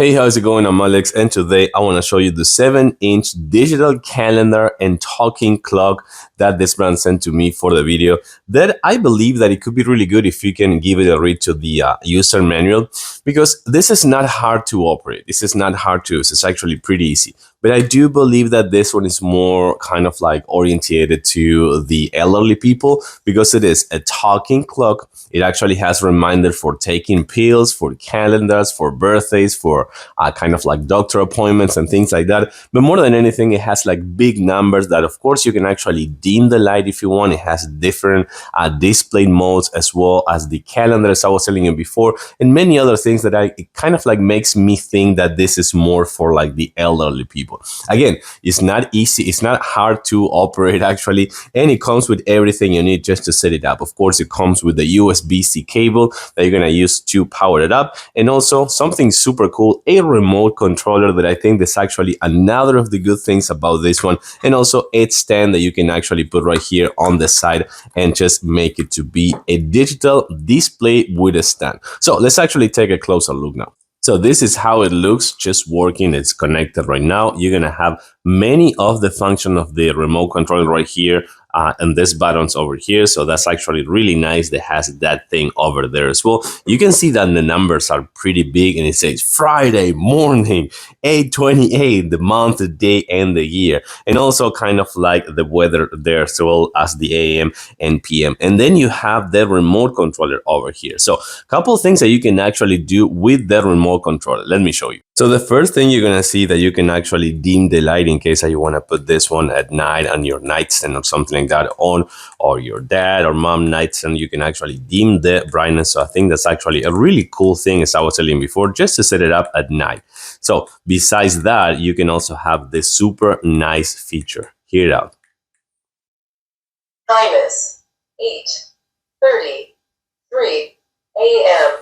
Hey, how's it going? I'm Alex, and today I want to show you the 7-inch digital calendar and talking clock that this brand sent to me for the video. That I believe that it could be really good if you can give it a read to the user manual, because this is not hard to operate. This is not hard to use. It's actually pretty easy. But I do believe that this one is more kind of like orientated to the elderly people, because it is a talking clock. It actually has reminder for taking pills, for calendars, for birthdays, for kind of like doctor appointments and things like that. But more than anything, it has like big numbers that, of course, you can actually dim the light if you want. It has different display modes, as well as the calendar, as I was telling you before, and many other things that it kind of like makes me think that this is more for like the elderly people. Again, it's not easy. It's not hard to operate actually, and it comes with everything you need just to set it up. Of course, it comes with the USB-C cable that you're gonna use to power it up, and also something super cool, a remote controller that I think is actually another of the good things about this one, and also a stand that you can actually put right here on the side and just make it to be a digital display with a stand. So let's actually take a closer look now. So this is how it looks just working. It's connected right now. You're going to have many of the function of the remote control right here and these buttons over here. So that's actually really nice. That has that thing over there as well. You can see that the numbers are pretty big, and it says Friday morning, 8:28, the month, the day, and the year. And also kind of like the weather there, as well as the AM and PM. And then you have the remote controller over here. So a couple of things that you can actually do with the remote controller. Let me show you. So the first thing you're going to see that you can actually dim the light in case that you want to put this one at night on your nightstand or something like that on, or your dad or mom nightstand. You can actually dim the brightness. So I think that's actually a really cool thing, as I was telling you before, just to set it up at night. So besides that, you can also have this super nice feature. Hear it out. Time is 8:33 a.m.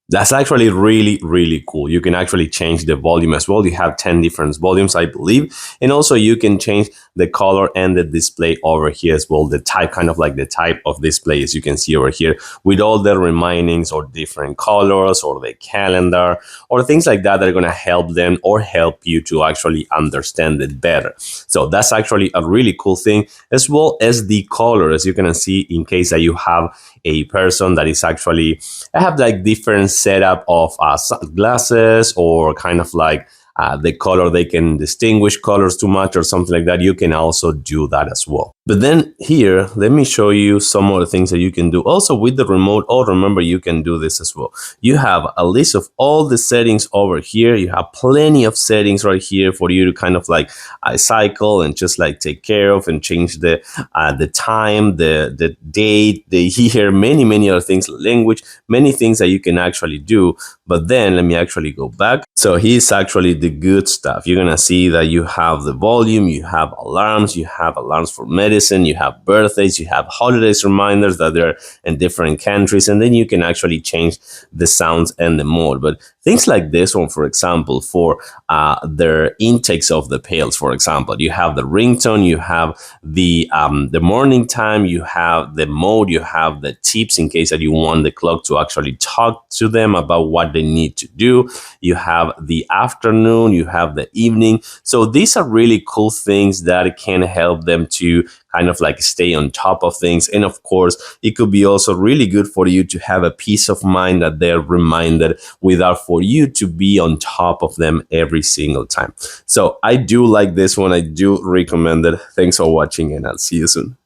That's actually really, really cool. You can actually change the volume as well. You have 10 different volumes, I believe. And also you can change the color and the display over here as well. The type, kind of like the type of display, as you can see over here, with all the remindings or different colors or the calendar or things like that are going to help them or help you to actually understand it better. So that's actually a really cool thing, as well as the color, as you can see, in case that you have a person that is actually have like different setup of glasses, or kind of like the color, they can distinguish colors too much or something like that. You can also do that as well. But then here, let me show you some other things that you can do also with the remote. Oh, remember, you can do this as well. You have a list of all the settings over here. You have plenty of settings right here for you to kind of like cycle and just like take care of and change the time, the date, the year, many other things, language, many things that you can actually do. But then let me actually go back. So here's actually the good stuff. You're gonna see that you have the volume, you have alarms for medicine, you have birthdays, you have holidays reminders that they're in different countries, and then you can actually change the sounds and the mode. But things like this one, for example, for their intakes of the pills, for example, you have the ringtone, you have the morning time, you have the mode, you have the tips in case that you want the clock to actually talk to them about what they need to do. You have the afternoon, you have the evening. So these are really cool things that can help them to kind of like stay on top of things. And of course, it could be also really good for you to have a peace of mind that they're reminded without for you to be on top of them every single time. So I do like this one. I do recommend it. Thanks for watching, and I'll see you soon.